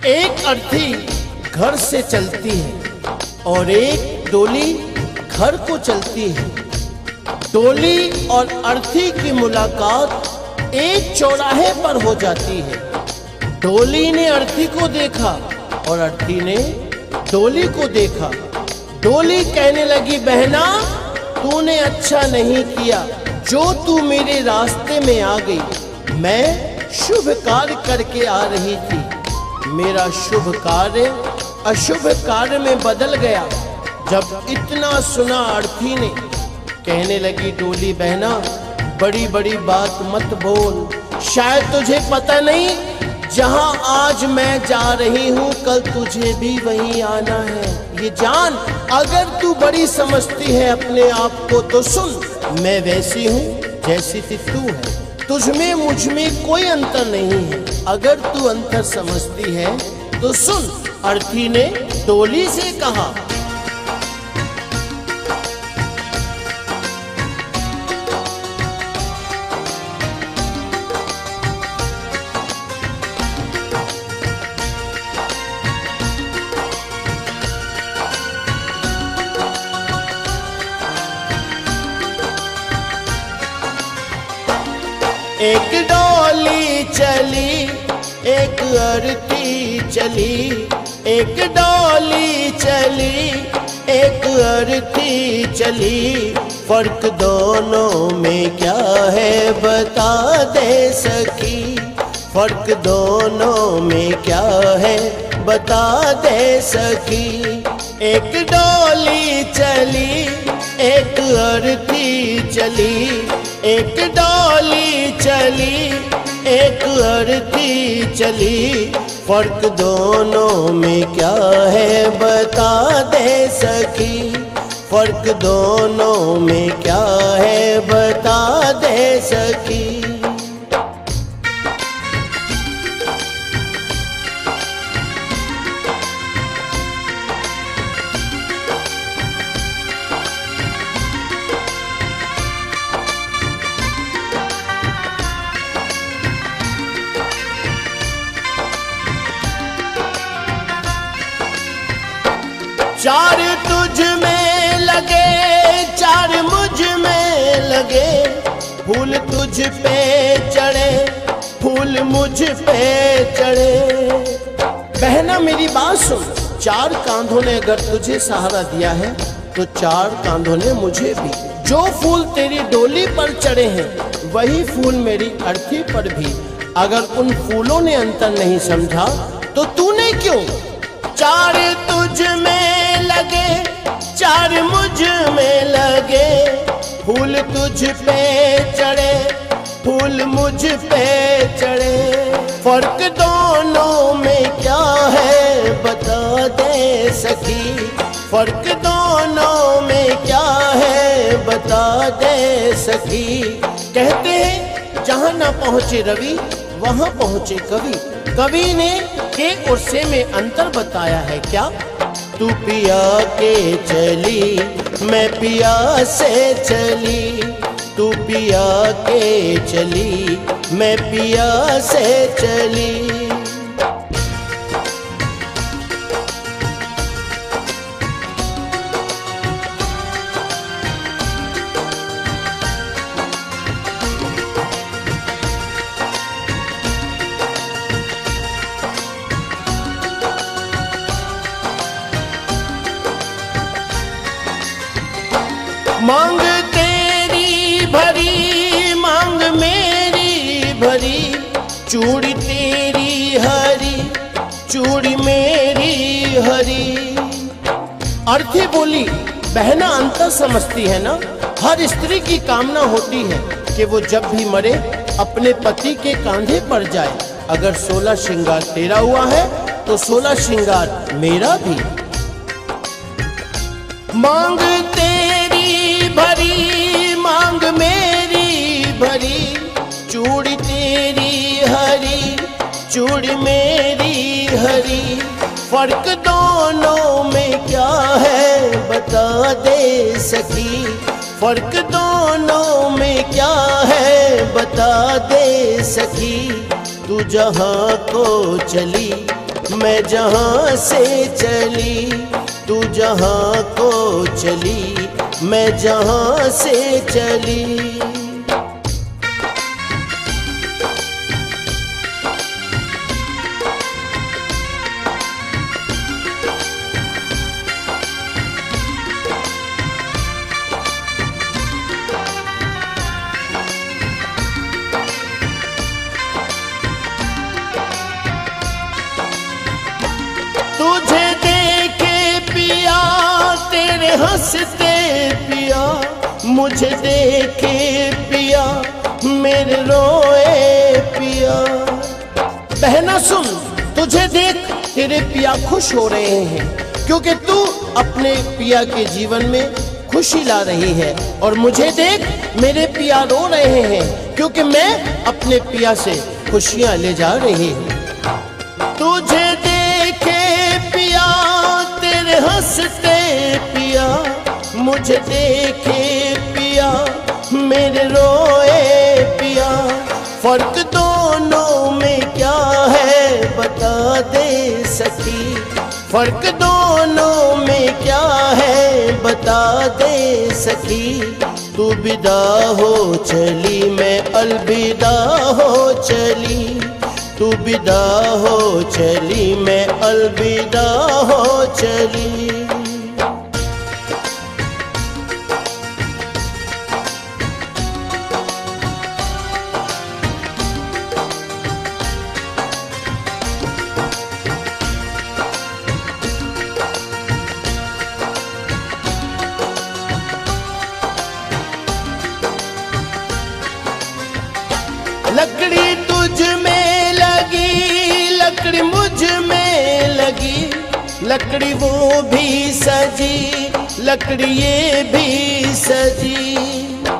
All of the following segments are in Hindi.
एक अर्थी घर से चलती है और एक डोली घर को चलती है। डोली और अर्थी की मुलाकात एक चौराहे पर हो जाती है। डोली ने अर्थी को देखा और अर्थी ने डोली को देखा। डोली कहने लगी, बहना तूने अच्छा नहीं किया जो तू मेरे रास्ते में आ गई। मैं शुभ कार्य करके आ रही थी, मेरा शुभ कार्य अशुभ कार्य में बदल गया। जब इतना सुना अर्थी ने कहने लगी, डोली बहना बड़ी बड़ी बात मत बोल, शायद तुझे पता नहीं जहां आज मैं जा रही हूं कल तुझे भी वहीं आना है। ये जान, अगर तू बड़ी समझती है अपने आप को तो सुन, मैं वैसी हूँ जैसी तू है, तुझमें मुझमें कोई अंतर नहीं है। अगर तू अंतर समझती है तो सुन। अर्थी ने डोली से कहा, एक डोली चली एक अर्थी चली, एक डोली चली एक अर्थी चली। फर्क दोनों में क्या है बता दे सखी, फर्क दोनों में क्या है बता दे सखी। एक डोली चली एक अर्थी चली, एक डोली चली एक अर्थी चली। फर्क दोनों में क्या है बता दे सखी, फर्क दोनों में क्या है बता दे सखी। चार तुझ में लगे चार मुझ में लगे, फूल तुझ पे चढ़े फूल मुझ पे चढ़े। बहना मेरी बात सुन, चार कांधों ने अगर तुझे सहारा दिया है तो चार कांधों ने मुझे भी। जो फूल तेरी डोली पर चढ़े हैं वही फूल मेरी अर्थी पर भी। अगर उन फूलों ने अंतर नहीं समझा तो तूने क्यों। चार तुझ में लगे चार मुझ में लगे, फूल तुझ पे चढ़े फूल मुझ पे चढ़े। फर्क दोनों में क्या है बता दे सखी, फर्क दोनों में क्या है बता दे सखी। कहते हैं जहां ना पहुंचे रवि वहां पहुंचे कवि। कवि ने के और से में अंतर बताया है क्या। तू पिया के चली मैं पिया से चली, तू पिया के चली मैं पिया से चली। मांग तेरी भरी मांग मेरी भरी, चूड़ी तेरी हरी चूड़ी मेरी हरी। अर्थी बोली, बहना अंतर समझती है ना। हर स्त्री की कामना होती है कि वो जब भी मरे अपने पति के कांधे पर जाए। अगर 16 श्रृंगार तेरा हुआ है तो 16 श्रृंगार मेरा भी। मांग तेरी भरी मांग मेरी भरी, चूड़ी तेरी हरी चूड़ी मेरी हरी। फर्क दोनों में क्या है बता दे सखी, फर्क दोनों में क्या है बता दे सखी। तू जहाँ को चली मैं जहाँ से चली, तू जहाँ को चली, मैं जहाँ से चली। तुझे देखे पिया तेरे हंसते पिया, मुझे देखे पिया मेरे रोए पिया। बहना सुन, तुझे देख तेरे पिया खुश हो रहे हैं, क्योंकि तू अपने पिया के जीवन में खुशी ला रही है। और मुझे देख मेरे पिया रो रहे हैं, क्योंकि मैं अपने पिया से खुशियां ले जा रही हूँ। तुझे देखे पिया तेरे हंसते पिया, मुझे देखे पिया मेरे रोए पिया। फर्क दोनों में क्या है बता दे सखी, फर्क दोनों में क्या है बता दे सखी। तू विदा हो चली, मैं अलविदा हो चली, तू विदा हो चली, मैं अलविदा हो चली। लकड़ी तुझ में लगी, लकड़ी मुझ में लगी, लकड़ी वो भी सजी, लकड़ी ये भी सजी।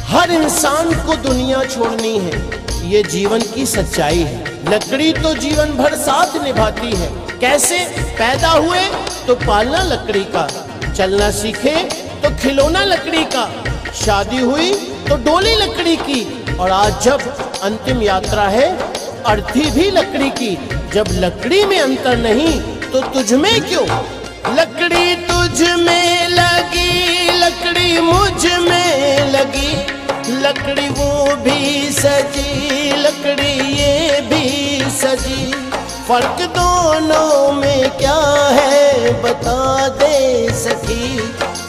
हर इंसान को दुनिया छोड़नी है, ये जीवन की सच्चाई है। लकड़ी तो जीवन भर साथ निभाती है। कैसे? पैदा हुए तो पालना लकड़ी का, चलना सीखे तो खिलौना लकड़ी का, शादी हुई तो डोली लकड़ी की, और आज जब अंतिम यात्रा है अर्थी भी लकड़ी की। जब लकड़ी में अंतर नहीं तो तुझ में क्यों? लकड़ी तुझ में लगी, लकड़ी मुझ में लगी, लकड़ी वो भी सजी, लकड़ी ये भी सजी। फर्क दोनों में क्या है बता दे सखी,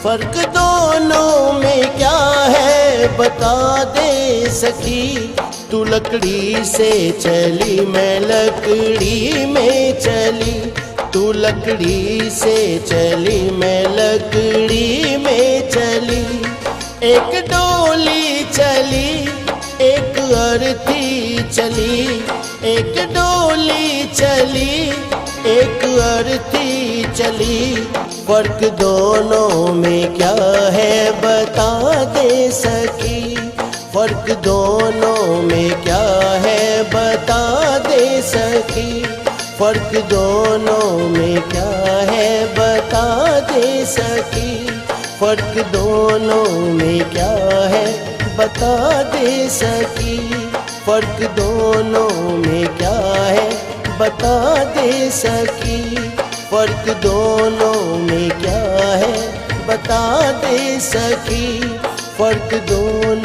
फर्क दोनों में क्या है बता दे सखी। तू लकड़ी से चली, मैं लकड़ी में चली, तू लकड़ी से चली, मैं लकड़ी में चली। एक डोली चली, एक अर्थी चली, एक डोली चली, एक अर्थी चली। फर्क दोनों में क्या है बता दे सकी, फर्क दोनों में क्या है बता दे सकी, फर्क दोनों में क्या है बता दे सकी, फर्क दोनों में क्या है बता दे सकी, फर्क दोनों में क्या है बता दे सकी, फर्क दोनों में क्या है बता दे सकी, फर्क दोनों